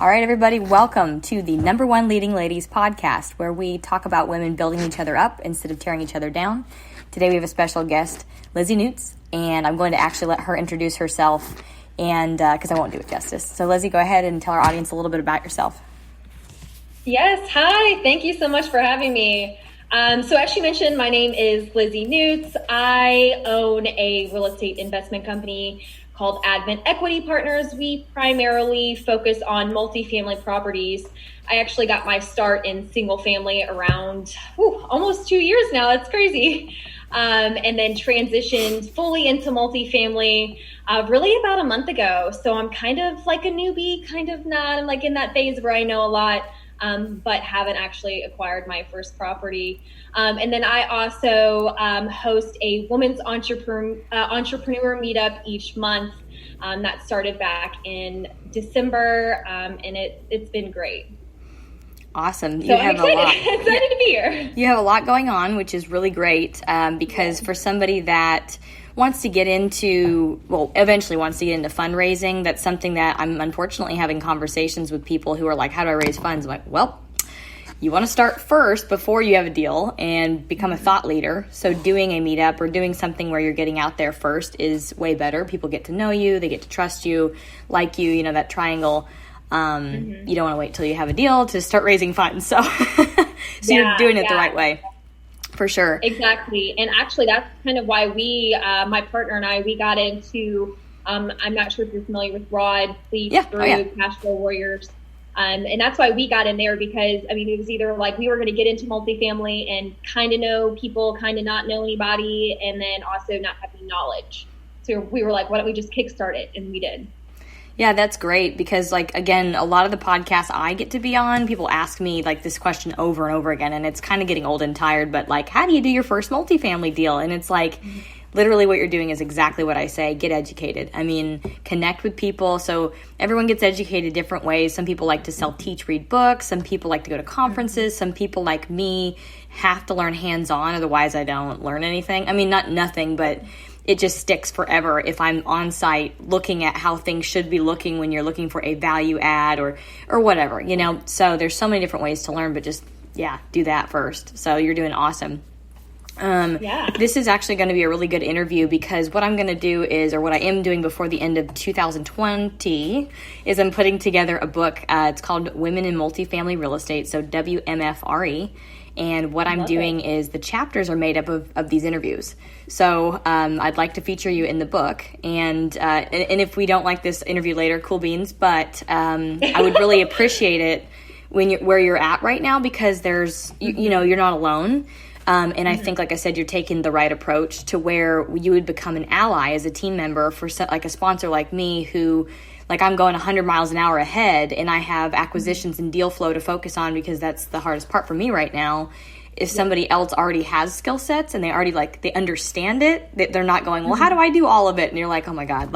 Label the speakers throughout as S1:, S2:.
S1: All right, everybody, welcome to the #1 Leading Ladies podcast, where we talk about women building each other up instead of tearing each other down. Today we have a special guest, Lizzy Neutz, and I'm going to actually let her introduce herself, and because I won't do it justice. So Lizzy, go ahead and tell our audience a little bit about yourself.
S2: Yes, hi. Thank you so much for having me. So as she mentioned, my name is Lizzy Neutz. I own a real estate investment company called Advent Equity Partners. We primarily focus on multifamily properties. I actually got my start in single family around almost 2 years now. That's crazy. And then transitioned fully into multifamily really about a month ago. So I'm kind of like a newbie, kind of not. I'm like in that phase where I know a lot, but haven't actually acquired my first property. And then I also host a women's entrepreneur meetup each month. That started back in December, and it's been great.
S1: Awesome.
S2: So I'm excited to be here.
S1: You have a lot going on, which is really great because for somebody that wants to get into, eventually wants to get into fundraising, that's something that I'm unfortunately having conversations with people who are like, how do I raise funds? I'm like, well, you want to start first before you have a deal and become a thought leader. So doing a meetup or doing something where you're getting out there first is way better. People get to know you, they get to trust you, like you, that triangle. You don't want to wait till you have a deal to start raising funds. So, you're doing it the right way. For sure.
S2: Exactly. And actually, that's kind of why we, my partner and I, we got into, I'm not sure if you're familiar with Rod, Sleep Group, Cash Flow Warriors. And that's why we got in there because, it was either like we were going to get into multifamily and kind of know people, kind of not know anybody, and then also not have any knowledge. So we were like, why don't we just kickstart it? And we did.
S1: Yeah, that's great because, again, a lot of the podcasts I get to be on, people ask me, this question over and over again, and it's kind of getting old and tired, but, how do you do your first multifamily deal? And it's literally what you're doing is exactly what I say. Get educated. Connect with people. So everyone gets educated different ways. Some people like to teach, read books. Some people like to go to conferences. Some people, like me, have to learn hands-on. Otherwise, I don't learn anything. Not nothing, but it just sticks forever if I'm on site looking at how things should be looking when you're looking for a value add or whatever, So there's so many different ways to learn, but just, do that first. So you're doing awesome. This is actually going to be a really good interview because what I'm going to do is, or what I am doing before the end of 2020 is I'm putting together a book. It's called Women in Multifamily Real Estate. So WMFRE. And what I'm doing is the chapters are made up of these interviews. So I'd like to feature you in the book. And if we don't like this interview later, cool beans. But I would really appreciate it where you're at right now because there's, you're not alone. And I think, like I said, you're taking the right approach to where you would become an ally as a team member for a sponsor like me who, I'm going 100 miles an hour ahead and I have acquisitions and deal flow to focus on because that's the hardest part for me right now. If somebody else already has skill sets and they already they understand it, they're not going, well, how do I do all of it? And you're like, oh my God,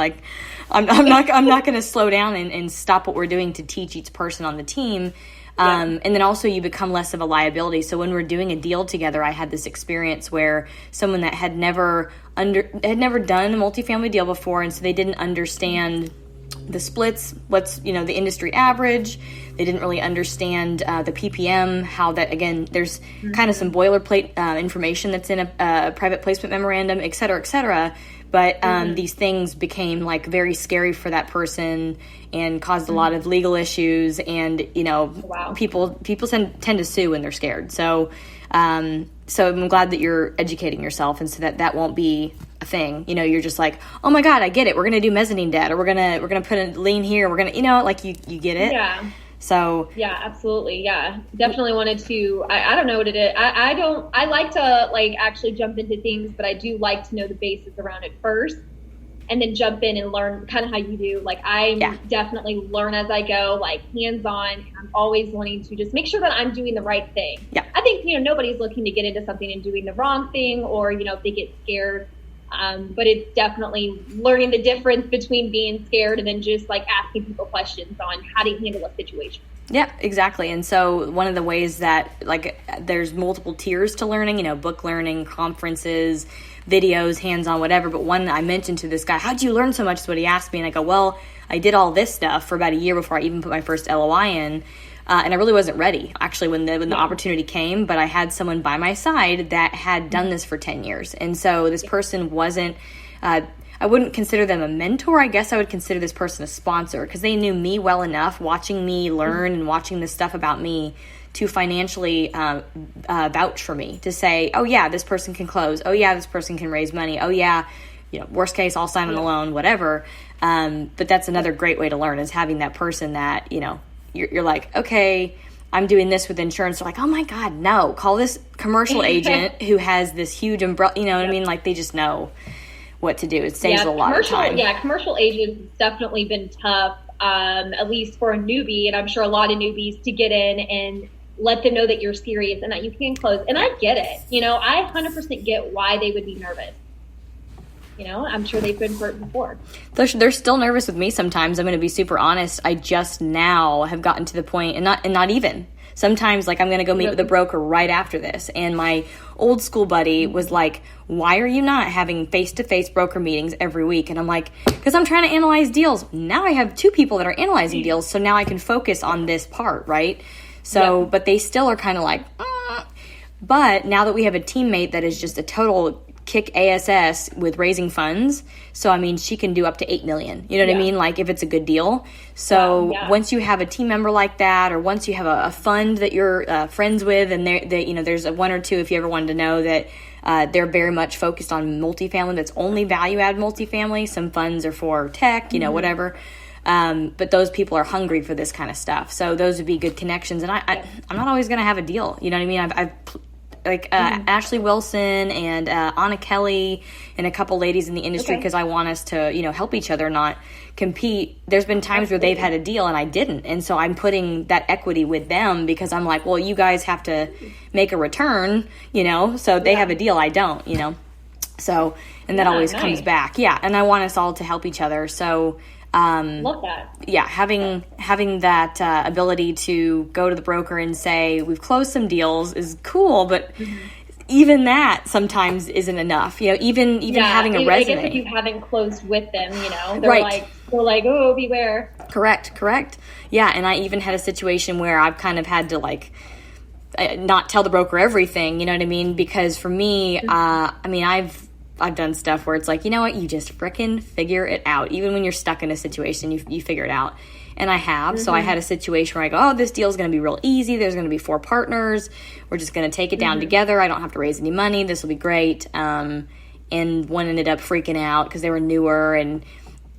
S1: I'm not going to slow down and stop what we're doing to teach each person on the team. And then also you become less of a liability. So when we're doing a deal together, I had this experience where someone that had never done a multifamily deal before, and so they didn't understand the splits, what's the industry average. They didn't really understand the PPM, how that, again, there's kind of some boilerplate information that's in a private placement memorandum, et cetera, but these things became very scary for that person and caused a lot of legal issues, and people tend to sue when they're scared. So I'm glad that you're educating yourself, and so that won't be a thing. You're just like, oh my God, I get it. We're gonna do mezzanine debt, or we're gonna put a lien here. We're gonna, you get it.
S2: Yeah.
S1: So
S2: yeah, absolutely. Yeah, definitely wanted to. I don't know what it is. I like to actually jump into things, but I do like to know the basis around it first, and then jump in and learn kind of how you do. I definitely learn as I go, hands-on. I'm always wanting to just make sure that I'm doing the right thing.
S1: Yeah.
S2: I think, nobody's looking to get into something and doing the wrong thing, or, if they get scared. But it's definitely learning the difference between being scared and then just asking people questions on how to handle a situation.
S1: Yeah, exactly. And so one of the ways that there's multiple tiers to learning, book learning, conferences, videos, hands-on, whatever. But one I mentioned to this guy, how'd you learn so much is what he asked me. And I go, well, I did all this stuff for about a year before I even put my first LOI in. And I really wasn't ready, actually, when the opportunity came. But I had someone by my side that had done this for 10 years. And so this person wasn't, I wouldn't consider them a mentor. I guess I would consider this person a sponsor, because they knew me well enough, watching me learn and watching this stuff about me, to financially vouch for me, to say, oh, yeah, this person can close. Oh, yeah, this person can raise money. Oh, yeah, worst case, I'll sign on the loan, whatever. But that's another great way to learn, is having that person that, you're like, okay, I'm doing this with insurance. They're like, oh my God, no, call this commercial agent who has this huge umbrella. You know what I mean? Like, they just know what to do. It saves a lot of time.
S2: Yeah, commercial agents has definitely been tough, at least for a newbie, and I'm sure a lot of newbies, to get in and let them know that you're serious and that you can close. And I get it. I 100% get why they would be nervous. I'm sure they've been hurt before.
S1: They're still nervous with me sometimes. I'm going to be super honest. I just now have gotten to the point, and not even. Sometimes, like, I'm going to go meet with a broker right after this. And my old school buddy was like, why are you not having face-to-face broker meetings every week? And I'm like, because I'm trying to analyze deals. Now I have 2 people that are analyzing deals, so now I can focus on this part, right? So, but they still are kind of like, But now that we have a teammate that is just a total kick ass with raising funds, so I mean, she can do up to $8 million. You know what I mean? Like, if it's a good deal. So once you have a team member like that, or once you have a fund that you're friends with, and there's a 1 or 2, if you ever wanted to know, that they're very much focused on multifamily. That's only value add multifamily. Some funds are for tech, whatever. But those people are hungry for this kind of stuff. So those would be good connections. And I'm not always going to have a deal. You know what I mean? I've Ashley Wilson and Anna Kelly and a couple ladies in the industry, because I want us to, help each other, not compete. There's been times where they've had a deal and I didn't. And so I'm putting that equity with them, because I'm like, well, you guys have to make a return, so they have a deal, I don't, So, and that always comes back. Yeah. And I want us all to help each other. So,
S2: love that.
S1: Yeah, having that ability to go to the broker and say, we've closed some deals, is cool, but even that sometimes isn't enough. Even having a resume. I guess if you
S2: haven't closed with them, they're like, oh, beware.
S1: Correct. Yeah, and I even had a situation where I've kind of had to not tell the broker everything. You know what I mean? Because for me, I've done stuff where it's like, you know what, you just frickin' figure it out. Even when you're stuck in a situation, you figure it out. And I have. So I had a situation where I go, oh, this deal is going to be real easy. There's going to be 4 partners. We're just going to take it down together. I don't have to raise any money. This will be great. And one ended up freaking out because they were newer. And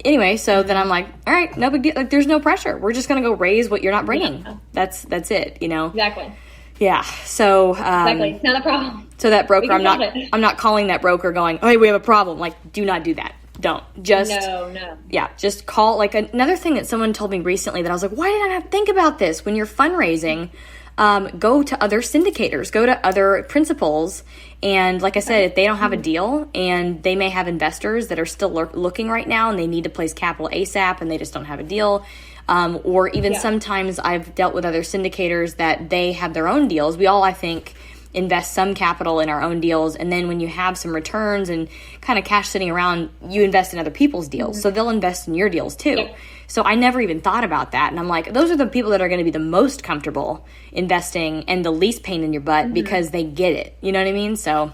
S1: anyway, so then I'm like, all right, no big deal. Like, there's no pressure. We're just going to go raise what you're not bringing. Yeah. That's it,
S2: Exactly.
S1: Yeah. So
S2: exactly, it's not a problem.
S1: So that broker, I'm not calling that broker going, oh, hey, we have a problem. Like, do not do that. Don't. Just no. Yeah, just call. Like, another thing that someone told me recently that I was like, why did I not think about this? When you're fundraising, go to other syndicators, go to other principals, and like I said, if they don't have a deal and they may have investors that are still looking right now and they need to place capital ASAP and they just don't have a deal. Or even sometimes I've dealt with other syndicators that they have their own deals. We all, I think, invest some capital in our own deals. And then when you have some returns and kind of cash sitting around, you invest in other people's deals. So they'll invest in your deals too. Yep. So I never even thought about that. And I'm like, those are the people that are going to be the most comfortable investing and the least pain in your butt because they get it. You know what I mean? So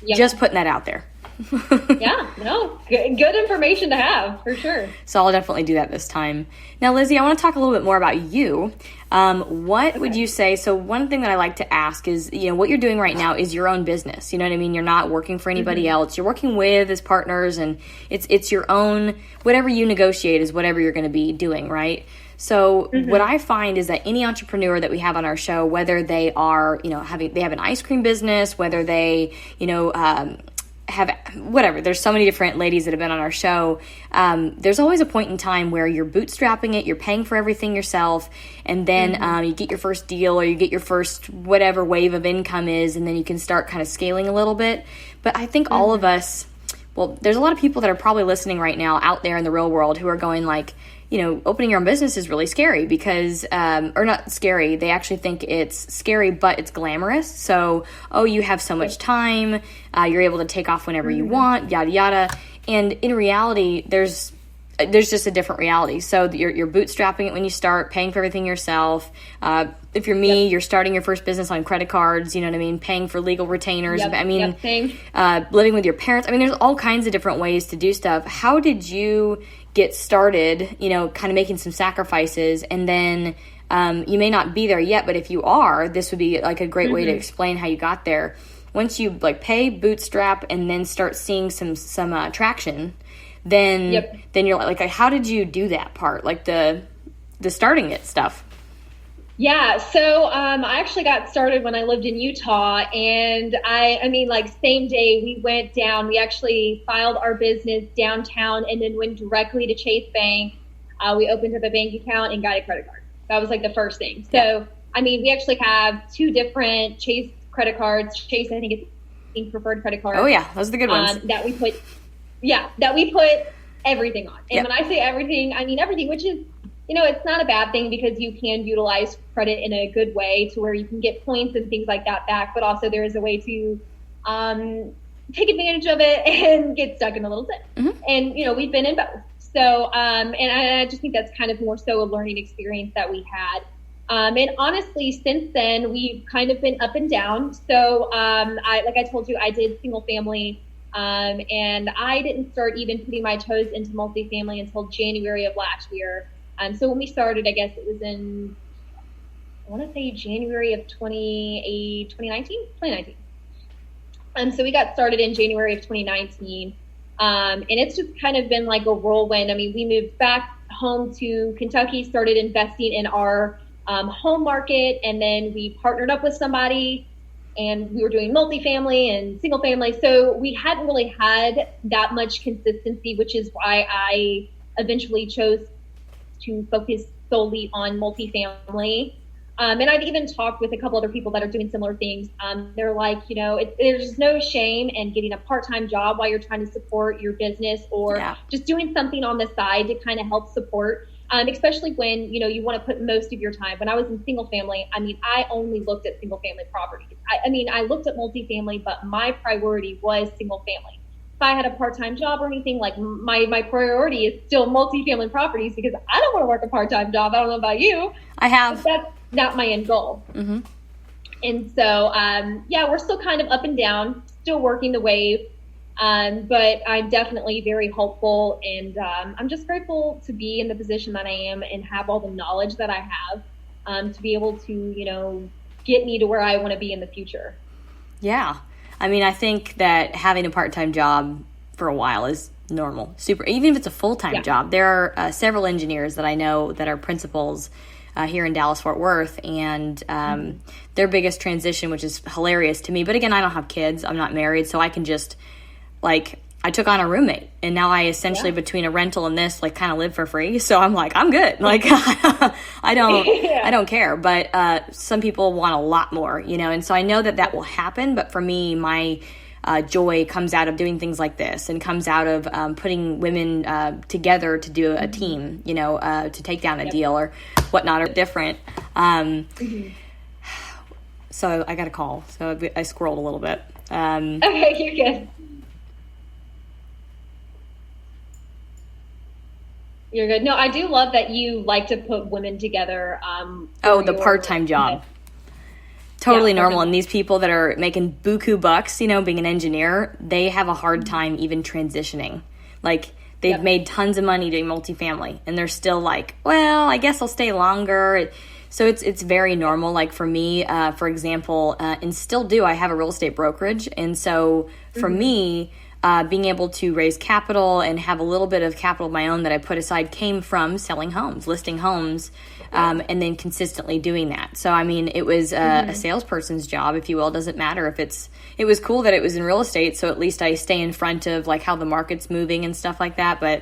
S1: just putting that out there.
S2: Good information to have, for sure.
S1: So I'll definitely do that this time. Now, Lizzy, I want to talk a little bit more about you. What would you say? So one thing that I like to ask is, what you're doing right now is your own business. You know what I mean? You're not working for anybody else. You're working with as partners, and it's your own, whatever you negotiate is whatever you're going to be doing, right? So what I find is that any entrepreneur that we have on our show, whether they are, they have an ice cream business, whether they, have whatever, there's so many different ladies that have been on our show. There's always a point in time where you're bootstrapping it, you're paying for everything yourself, and then you get your first deal or you get your first whatever wave of income is, and then you can start kind of scaling a little bit. But I think all of us, well, there's a lot of people that are probably listening right now out there in the real world who are going like, opening your own business is really scary because, or not scary, they actually think it's scary, but it's glamorous. So, you have so much time, you're able to take off whenever you want, yada, yada. And in reality, there's just a different reality. So you're bootstrapping it when you start, paying for everything yourself. If you're me, you're starting your first business on credit cards, you know what I mean? Paying for legal retainers. Living with your parents. I mean, there's all kinds of different ways to do stuff. How did you get started, kind of making some sacrifices? And then you may not be there yet, but if you are, this would be like a great way to explain how you got there. Once you pay, bootstrap, and then start seeing some traction, then you're like, how did you do that part? Like the starting it stuff.
S2: Yeah. So, I actually got started when I lived in Utah, and I mean, same day we went down, we actually filed our business downtown and then went directly to Chase Bank. We opened up a bank account and got a credit card. That was the first thing. So, I mean, we actually have 2 different Chase credit cards. Chase, I think it's preferred credit card.
S1: Oh yeah. Those are the good ones.
S2: That we put everything on. And when I say everything, I mean everything, which is, it's not a bad thing because you can utilize credit in a good way to where you can get points and things like that back. But also there is a way to take advantage of it and get stuck in a little bit. And, we've been in both. So, and I just think that's kind of more so a learning experience that we had. And honestly, since then, we've kind of been up and down. So, like I told you, I did single family. And I didn't start even putting my toes into multifamily until January of last year. So when we started, I guess it was in, I want to say January of 2019. So we got started in January of 2019. And it's just kind of been like a whirlwind. I mean, we moved back home to Kentucky, started investing in our home market, and then we partnered up with somebody, and we were doing multifamily and single family. So we hadn't really had that much consistency, which is why I eventually chose to focus solely on multifamily. And I've even talked with a couple other people that are doing similar things. They're like, there's no shame in getting a part-time job while you're trying to support your business, or just doing something on the side to kind of help support. Especially when, you want to put most of your time. When I was in single family, I mean, I only looked at single family properties. I looked at multifamily, but my priority was single family. If I had a part-time job or anything, my priority is still multifamily properties, because I don't want to work a part-time job. I don't know about you.
S1: I have.
S2: But that's not my end goal. And so, we're still kind of up and down, still working the wave. But I'm definitely very hopeful, and I'm just grateful to be in the position that I am and have all the knowledge that I have to be able to, get me to where I want to be in the future. Yeah.
S1: I mean, I think that having a part-time job for a while is normal. Super. Even if it's a full-time job. There are several engineers that I know that are principals here in Dallas-Fort Worth, and their biggest transition, which is hilarious to me. But again, I don't have kids. I'm not married, so I can just... I took on a roommate, and now I essentially between a rental and this, kind of live for free. So I'm I'm good. I don't care. But some people want a lot more, and so I know that will happen. But for me, my joy comes out of doing things like this, and comes out of putting women together to do a team, to take down a deal or whatnot, or different. So I got a call. So I scrolled a little bit.
S2: Okay, you're good. You're good. No, I do love that you like to put women together.
S1: The part-time job. Totally normal. And these people that are making buku bucks, being an engineer, they have a hard time even transitioning. They've made tons of money doing multifamily, and they're still well, I guess I'll stay longer. So it's very normal. For me, for example, and still do, I have a real estate brokerage. And so for me, being able to raise capital and have a little bit of capital of my own that I put aside came from selling homes, listing homes, and then consistently doing that. So, I mean, it was a salesperson's job, if you will. It doesn't matter if it was cool that it was in real estate, so at least I stay in front of how the market's moving and stuff like that. But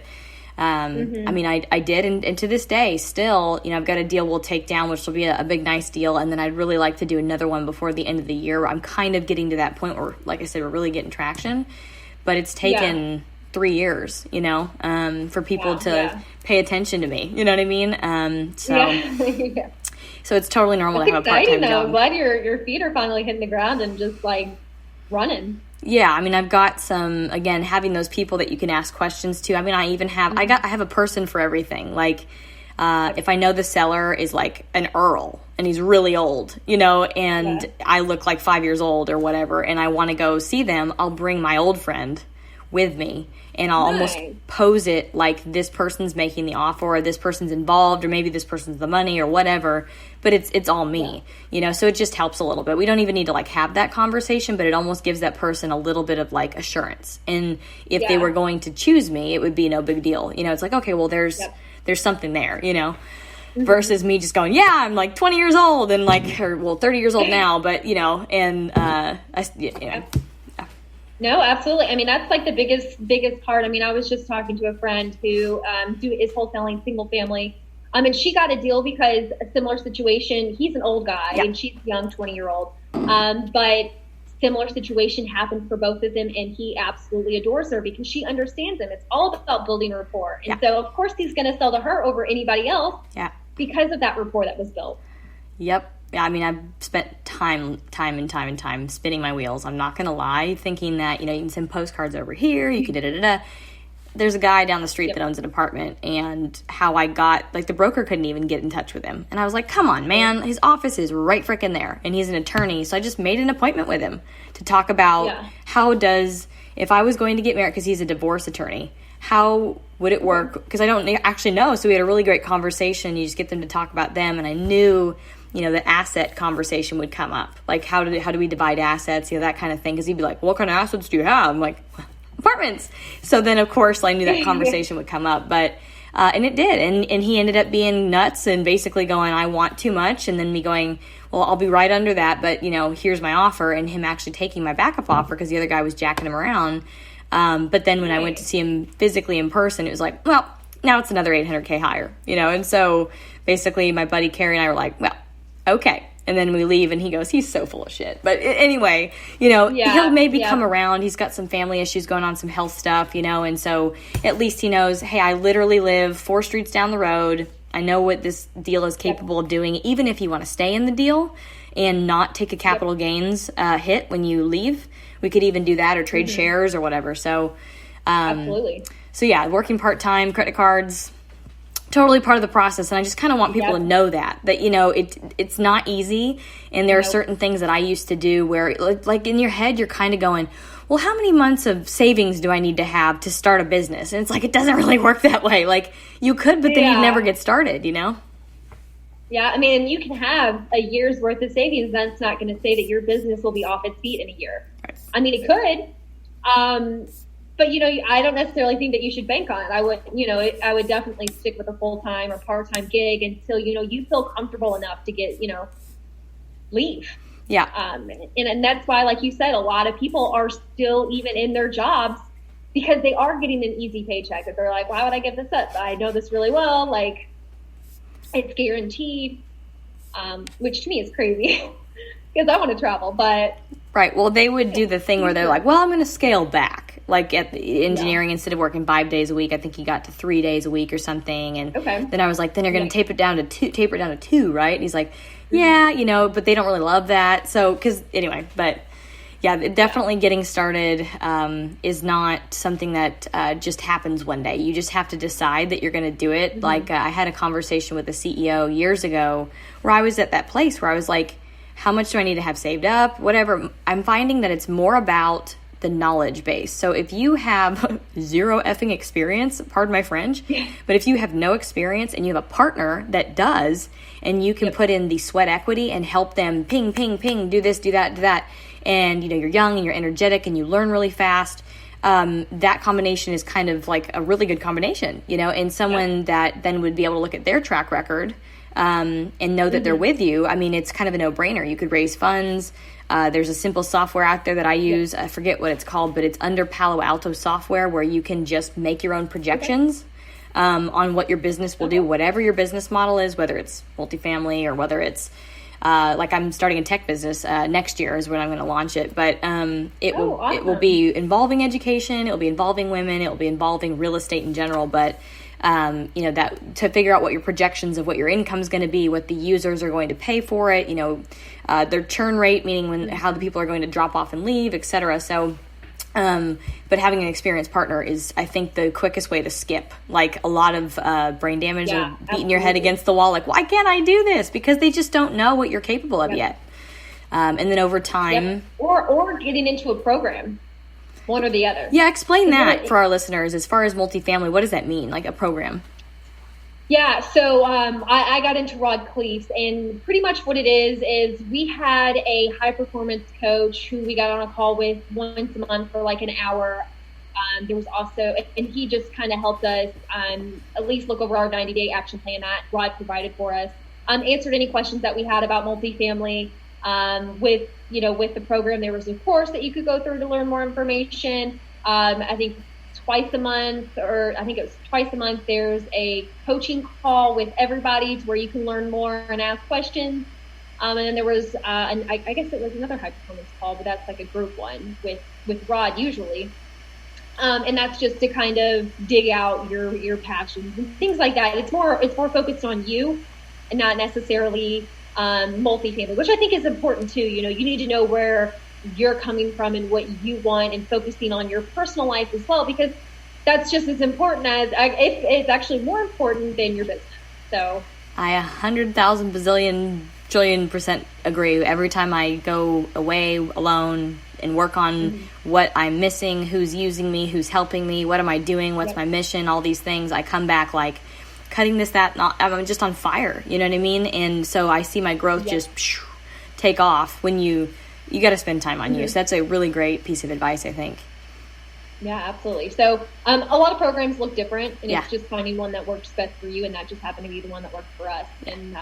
S1: I mean, I did, and to this day, still, I've got a deal we'll take down, which will be a big, nice deal, and then I'd really like to do another one before the end of the year. I'm kind of getting to that point where, like I said, we're really getting traction. But it's taken 3 years, for people to pay attention to me. You know what I mean? So it's totally normal to have a part-time job.
S2: I'm glad your feet are finally hitting the ground and just like running.
S1: Yeah, I mean, I've got some, again, having those people that you can ask questions to. I mean, I even have, I have a person for everything. Like, if I know the seller is like an earl and he's really old, and I look like 5 years old or whatever, and I want to go see them, I'll bring my old friend with me, and I'll almost pose it like this person's making the offer, or this person's involved, or maybe this person's the money or whatever, but it's all me, so it just helps a little bit. We don't even need to like have that conversation, but it almost gives that person a little bit of like assurance. And if they were going to choose me, it would be no big deal. It's like, okay, well, there's something there, versus me just going, I'm like 20 years old and like, 30 years old now, but
S2: No, absolutely. I mean, that's like the biggest part. I mean, I was just talking to a friend who is wholesaling single family. And she got a deal because a similar situation. He's an old guy and she's a young 20-year-old. But similar situation happened for both of them, and he absolutely adores her because she understands him. It's all about building rapport. And so, of course, he's going to sell to her over anybody else because of that rapport that was built.
S1: Yep. Yeah, I mean, I've spent time spinning my wheels. I'm not going to lie, thinking that, you can send postcards over here, you can da-da-da-da. There's a guy down the street that owns an apartment, and how I got, like, the broker couldn't even get in touch with him. And I was like, come on, man, his office is right frickin' there, and he's an attorney. So I just made an appointment with him to talk about if I was going to get married, because he's a divorce attorney, how would it work? Because I don't actually know. So we had a really great conversation. You just get them to talk about them, and I knew the asset conversation would come up. Like, how do we divide assets, that kind of thing. Because he'd be like, well, what kind of assets do you have? I'm like, apartments. So then, of course, I knew that conversation would come up. But, and it did. And he ended up being nuts and basically going, I want too much. And then me going, well, I'll be right under that. But, here's my offer. And him actually taking my backup offer because the other guy was jacking him around. But then when I went to see him physically in person, it was like, well, now it's another $800K higher, And so basically my buddy Carrie and I were like, well, okay. And then we leave and he goes, he's so full of shit. But anyway, he'll maybe come around. He's got some family issues going on, some health stuff, and so at least he knows, hey, I literally live 4 streets down the road. I know what this deal is capable of doing, even if you want to stay in the deal and not take a capital gains hit when you leave. We could even do that or trade shares or whatever. So,
S2: absolutely.
S1: So yeah, working part-time, credit cards, totally part of the process. And I just kind of want people to know that it's not easy. And there are certain things that I used to do where like in your head, you're kind of going, well, how many months of savings do I need to have to start a business? And it's like, it doesn't really work that way. Like you could, but then you'd never get started,
S2: Yeah. I mean, you can have a year's worth of savings. That's not going to say that your business will be off its feet in a year.
S1: Right.
S2: I mean, it could. But, I don't necessarily think that you should bank on it. I would definitely stick with a full-time or part-time gig until, you feel comfortable enough to get, leave.
S1: Yeah.
S2: And that's why, like you said, a lot of people are still even in their jobs because they are getting an easy paycheck. That they're like, why would I give this up? I know this really well. Like, it's guaranteed, which to me is crazy because I want to travel, but.
S1: Right. Well, they would do the thing where they're like, well, I'm going to scale back. Like at the engineering, instead of working 5 days a week, I think he got to 3 days a week or something. And then I was like, then they're going to taper it down to 2, right? And he's like, yeah, but they don't really love that. So, but yeah, definitely getting started is not something that just happens one day. You just have to decide that you're going to do it. Mm-hmm. Like I had a conversation with a CEO years ago where I was at that place where I was like, how much do I need to have saved up? Whatever. I'm finding that it's more about the knowledge base. So if you have zero effing experience, pardon my French, but if you have no experience and you have a partner that does, and you can put in the sweat equity and help them ping, ping, ping, do this, do that, and you're young and you're energetic and you learn really fast, that combination is kind of like a really good combination, and someone that then would be able to look at their track record and know that they're with you. I mean, it's kind of a no-brainer. You could raise funds. There's a simple software out there that I use. I forget what it's called, but it's under Palo Alto software where you can just make your own projections on what your business will do, whatever your business model is, whether it's multifamily or whether it's like I'm starting a tech business next year is when I'm going to launch it. But it will be involving education. It will be involving women. It will be involving real estate in general. But that to figure out what your projections of what your income is going to be, what the users are going to pay for it, their churn rate, meaning how the people are going to drop off and leave, et cetera. So, but having an experienced partner is, I think, the quickest way to skip like a lot of brain damage or beating your head against the wall. Like, why can't I do this? Because they just don't know what you're capable of yet. And then over time,
S2: or getting into a program. One or the other.
S1: Yeah, explain that for our listeners. As far as multifamily, what does that mean? Like a program?
S2: Yeah, so I got into Rod Cleef's, and pretty much what it is we had a high performance coach who we got on a call with once a month for like an hour. There was also, and he just kind of helped us at least look over our 90-day action plan that Rod provided for us. Answered any questions that we had about multifamily. With the program, there was a course that you could go through to learn more information. I think twice a month, there's a coaching call with everybody to where you can learn more and ask questions. And then there was, I guess it was another high performance call, but that's like a group one with Rod usually. And that's just to kind of dig out your passions and things like that. It's more focused on you and not necessarily multifamily, which I think is important too. You need to know where you're coming from and what you want, and focusing on your personal life as well, because that's just as important if it's actually more important than your business. So
S1: I 100,000 bazillion trillion % agree. Every time I go away alone and work on what I'm missing, who's using me, who's helping me, what am I doing, what's my mission, all these things, I come back like cutting this, that, not, I'm just on fire, you know what I mean? And so I see my growth just take off when you got to spend time on you. So that's a really great piece of advice, I think.
S2: Yeah, absolutely. So a lot of programs look different, and it's just finding one that works best for you, and that just happened to be the one that worked for us. And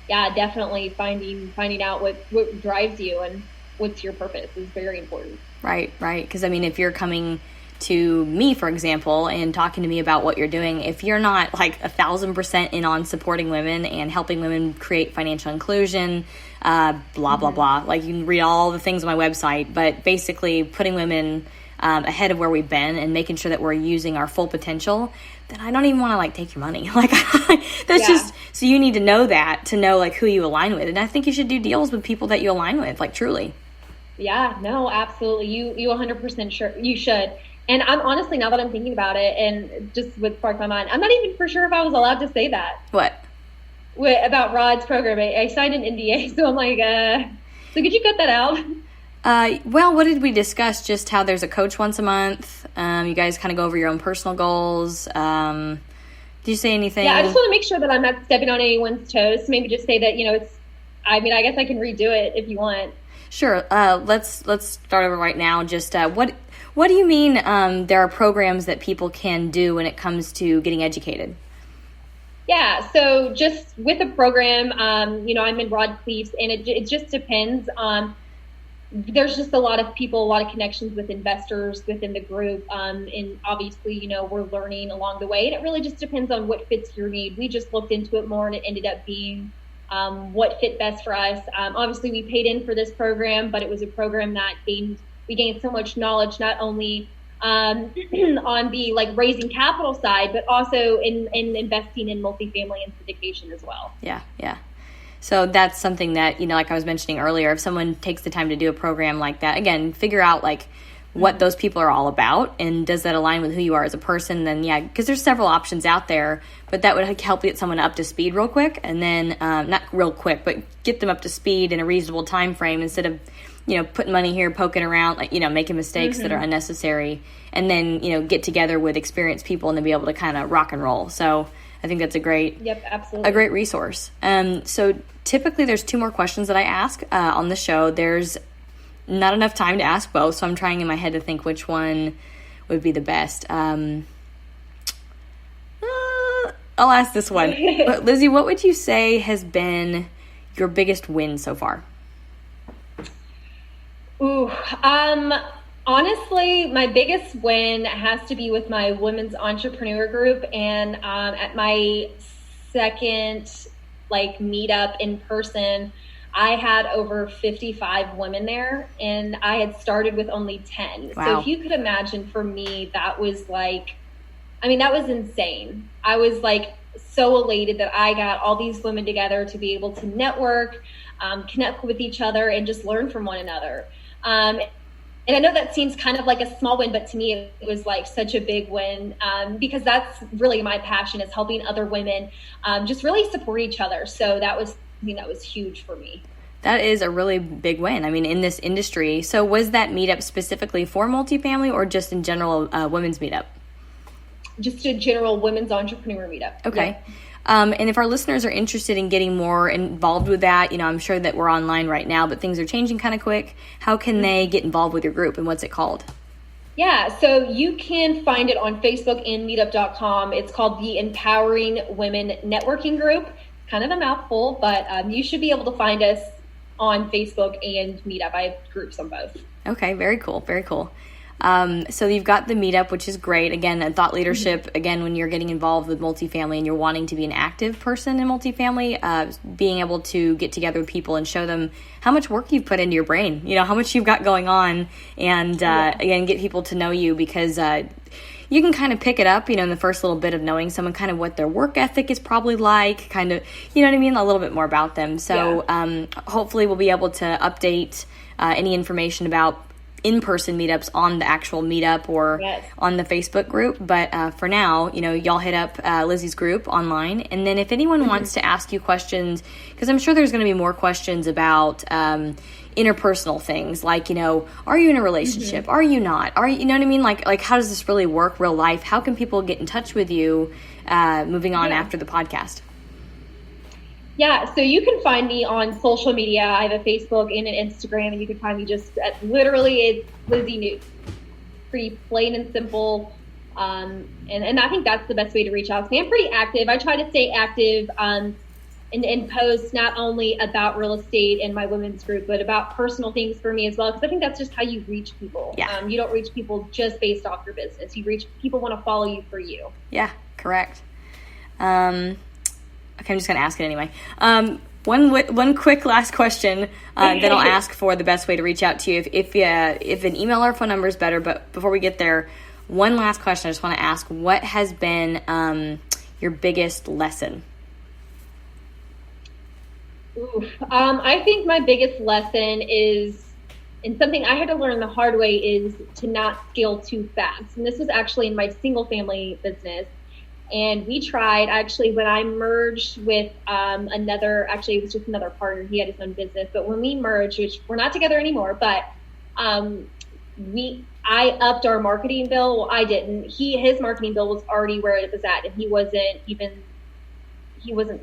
S2: definitely finding out what drives you and what's your purpose is very important.
S1: Right. Because I mean, if you're coming to me, for example, and talking to me about what you're doing, if you're not like 1,000% in on supporting women and helping women create financial inclusion, blah, blah, blah, like you can read all the things on my website, but basically putting women ahead of where we've been and making sure that we're using our full potential, then I don't even want to like take your money. Like that's just, so you need to know that to know like who you align with. And I think you should do deals with people that you align with, like truly.
S2: Yeah, no, absolutely. You 100% sure you should. And I'm honestly, now that I'm thinking about it, and just what sparked my mind, I'm not even for sure if I was allowed to say that.
S1: What?
S2: About Rod's program. I signed an NDA, so I'm like, so could you cut that out?
S1: Well, what did we discuss? Just how there's a coach once a month. You guys kind of go over your own personal goals. Did you say anything?
S2: Yeah, I just want to make sure that I'm not stepping on anyone's toes. Maybe just say that, it's, I guess I can redo it if you want.
S1: Sure. Let's start over right now. Just what do you mean there are programs that people can do when it comes to getting educated?
S2: Yeah, so just with the program, I'm in Rod Cleef's, and it just depends on, there's just a lot of people, a lot of connections with investors within the group, and obviously, we're learning along the way, and it really just depends on what fits your need. We just looked into it more, and it ended up being what fit best for us. Obviously, we paid in for this program, but it was a program that we gained so much knowledge, not only on the like raising capital side, but also in investing in multifamily and syndication as well. Yeah.
S1: So that's something that, like I was mentioning earlier, if someone takes the time to do a program like that, again, figure out like what those people are all about, and does that align with who you are as a person, then because there's several options out there, but that would help get someone up to speed real quick, and then not real quick, but get them up to speed in a reasonable time frame instead of putting money here, poking around, like, making mistakes that are unnecessary, and then, get together with experienced people and then be able to kind of rock and roll. So I think that's a great resource. So typically there's 2 more questions that I ask on the show. There's not enough time to ask both, so I'm trying in my head to think which one would be the best. I'll ask this one. Lizzy, what would you say has been your biggest win so far?
S2: Ooh, honestly, my biggest win has to be with my women's entrepreneur group, and at my second meetup in person, I had over 55 women there, and I had started with only 10.
S1: Wow.
S2: So if you could imagine, for me, that was like, I mean, that was insane. I was like so elated that I got all these women together to be able to network, connect with each other, and just learn from one another. And I know that seems kind of like a small win, but to me, it was like such a big win, because that's really my passion, is helping other women just really support each other. So that was something that was huge for me.
S1: That is a really big win. I mean, in this industry. So was that meetup specifically for multifamily, or just in general women's meetup?
S2: Just a general women's entrepreneur meetup.
S1: Okay.
S2: Yeah.
S1: And if our listeners are interested in getting more involved with that, I'm sure that we're online right now, but things are changing kind of quick. How can they get involved with your group, and what's it called?
S2: Yeah, so you can find it on Facebook and meetup.com. It's called the Empowering Women Networking Group. Kind of a mouthful, but you should be able to find us on Facebook and Meetup. I have groups on both.
S1: Okay, very cool, very cool. So you've got the meetup, which is great. Again, thought leadership, again, when you're getting involved with multifamily and you're wanting to be an active person in multifamily, being able to get together with people and show them how much work you've put into your brain, how much you've got going on, and again, get people to know you, because you can kind of pick it up, in the first little bit of knowing someone, kind of what their work ethic is probably like, kind of, a little bit more about them. So hopefully we'll be able to update any information about in-person meetups on the actual meetup or on the Facebook group. But for now, y'all hit up Lizzy's group online. And then if anyone wants to ask you questions, because I'm sure there's going to be more questions about interpersonal things, like, are you in a relationship? Are you not? Are you know what I mean? Like how does this really work real life? How can people get in touch with you moving on after the podcast?
S2: Yeah, so you can find me on social media. I have a Facebook and an Instagram, and you can find me just at, literally, it's Lizzy Neutz. Pretty plain and simple. And I think that's the best way to reach out to me. I'm pretty active. I try to stay active and post not only about real estate and my women's group, but about personal things for me as well, because I think that's just how you reach people.
S1: Yeah.
S2: You don't reach people just based off your business. You reach people want to follow you for you.
S1: Yeah, correct. Okay, I'm just going to ask it anyway. One quick last question, then I'll ask for the best way to reach out to you. If an email or phone number is better, but before we get there, one last question. I just want to ask, what has been your biggest lesson?
S2: I think my biggest lesson is, and something I had to learn the hard way, is to not scale too fast. And this was actually in my single family business. And we tried, actually, when I merged with it was just another partner. He had his own business. But when we merged, which we're not together anymore, but I upped our marketing bill. Well, I didn't. His marketing bill was already where it was at, and he wasn't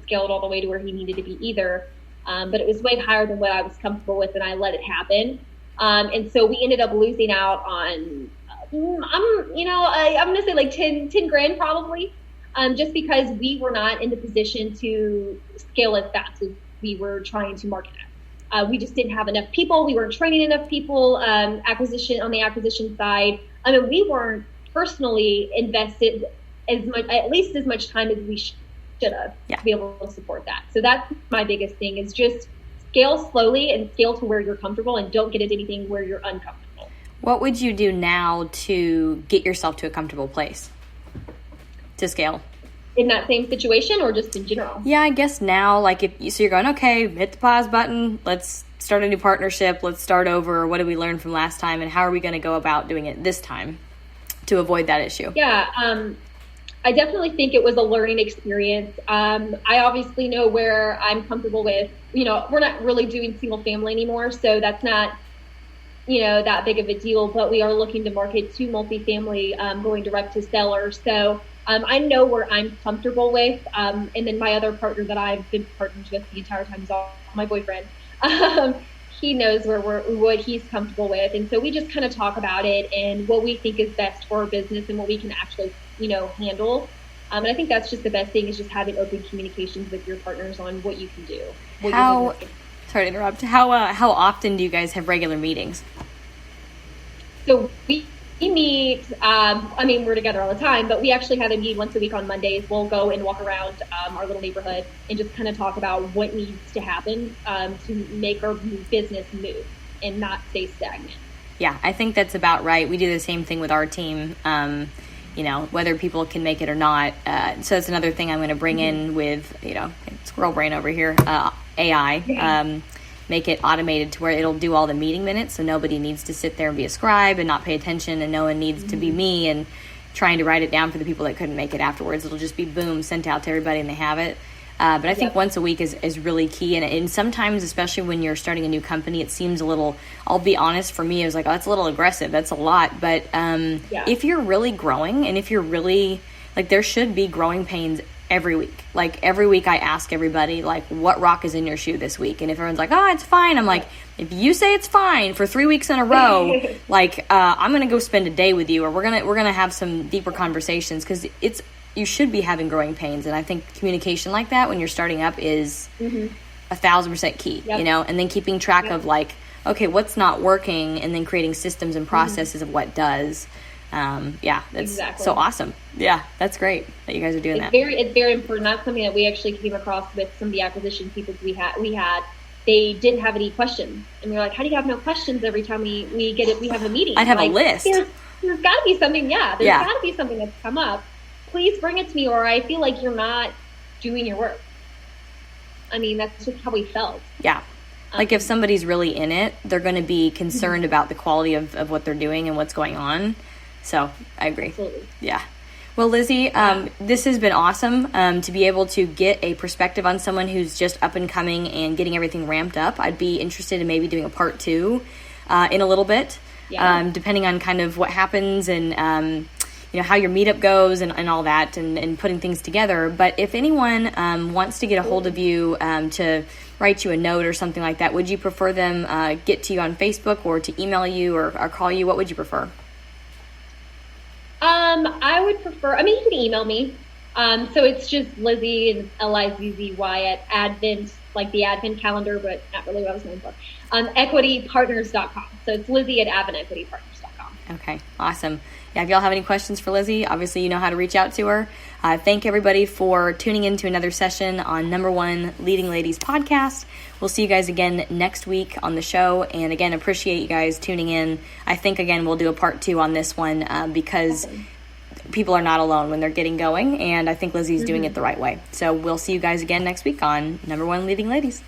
S2: scaled all the way to where he needed to be either. But it was way higher than what I was comfortable with, and I let it happen. And so we ended up losing out on, I'm going to say like 10 grand probably. Just because we were not in the position to scale as fast as we were trying to market at. We just didn't have enough people. We weren't training enough people, on the acquisition side. I mean, we weren't personally invested at least as much time as we should have to be able to support that. So that's my biggest thing, is just scale slowly and scale to where you're comfortable, and don't get into anything where you're uncomfortable.
S1: What would you do now to get yourself to a comfortable place to scale?
S2: In that same situation, or just in general?
S1: Yeah, I guess now, so you're going, okay, hit the pause button, let's start a new partnership, let's start over. What did we learn from last time, and how are we going to go about doing it this time to avoid that issue?
S2: Yeah, I definitely think it was a learning experience. I obviously know where I'm comfortable with. We're not really doing single family anymore, so that's not that big of a deal, but we are looking to market to multifamily, going direct to sellers. So I know where I'm comfortable with. And then my other partner that I've been partners with the entire time is my boyfriend. He knows what he's comfortable with. And so we just kind of talk about it and what we think is best for our business and what we can actually, handle. And I think that's just the best thing, is just having open communications with your partners on what you can do.
S1: Sorry to interrupt. How often do you guys have regular meetings?
S2: So we meet, we're together all the time, but we actually have a meet once a week on Mondays. We'll go and walk around our little neighborhood and just kind of talk about what needs to happen to make our business move and not stay stagnant.
S1: Yeah, I think that's about right. We do the same thing with our team, whether people can make it or not. So that's another thing I'm going to bring in with, squirrel brain over here, AI. Make it automated to where it'll do all the meeting minutes, so nobody needs to sit there and be a scribe and not pay attention, and no one needs to be me and trying to write it down for the people that couldn't make it afterwards. It'll just be boom, sent out to everybody and they have it. But I think once a week is really key, and sometimes, especially when you're starting a new company, it seems a little, I'll be honest, for me it was like, oh, that's a little aggressive, that's a lot. But if you're really growing, and if you're really, like, there should be growing pains every week. Like, every week I ask everybody, like, what rock is in your shoe this week? And if everyone's like, oh, it's fine, I'm like, if you say it's fine for 3 weeks in a row, like, I'm going to go spend a day with you, or we're going to have some deeper conversations, because you should be having growing pains. And I think communication like that when you're starting up is 1,000% key, and then keeping track of, like, okay, what's not working, and then creating systems and processes of what does. That's exactly. So awesome. Yeah, that's great that you guys are doing that.
S2: It's very important. That's something that we actually came across with some of the acquisition people we had. They didn't have any questions, and we were like, "How do you have no questions every time we get it? We have a meeting."
S1: I'd have a list.
S2: There's got to be something. Yeah, there's got to be something that's come up. Please bring it to me, or I feel like you're not doing your work. I mean, that's just how we felt.
S1: Yeah. Like, if somebody's really in it, they're going to be concerned about the quality of what they're doing and what's going on. So I agree.
S2: Absolutely.
S1: Yeah. Well, Lizzy, this has been awesome to be able to get a perspective on someone who's just up and coming and getting everything ramped up. I'd be interested in maybe doing a part 2 in a little bit, depending on kind of what happens and, how your meetup goes and all that, and putting things together. But if anyone wants to get a hold of you to write you a note or something like that, would you prefer them get to you on Facebook, or to email you, or call you? What would you prefer?
S2: I would prefer, you can email me. So it's just Lizzy, and Lizzy at Advent, like the Advent calendar, but not really what I was known for. Equitypartners.com. So it's Lizzy at AdventEquityPartners.com.
S1: Okay, awesome. Yeah, if y'all have any questions for Lizzy, obviously you know how to reach out to her. Thank everybody for tuning in to another session on Number One Leading Ladies podcast. We'll see you guys again next week on the show. And again, appreciate you guys tuning in. I think, again, we'll do a part 2 on this one because people are not alone when they're getting going. And I think Lizzy's doing it the right way. So we'll see you guys again next week on Number One Leading Ladies.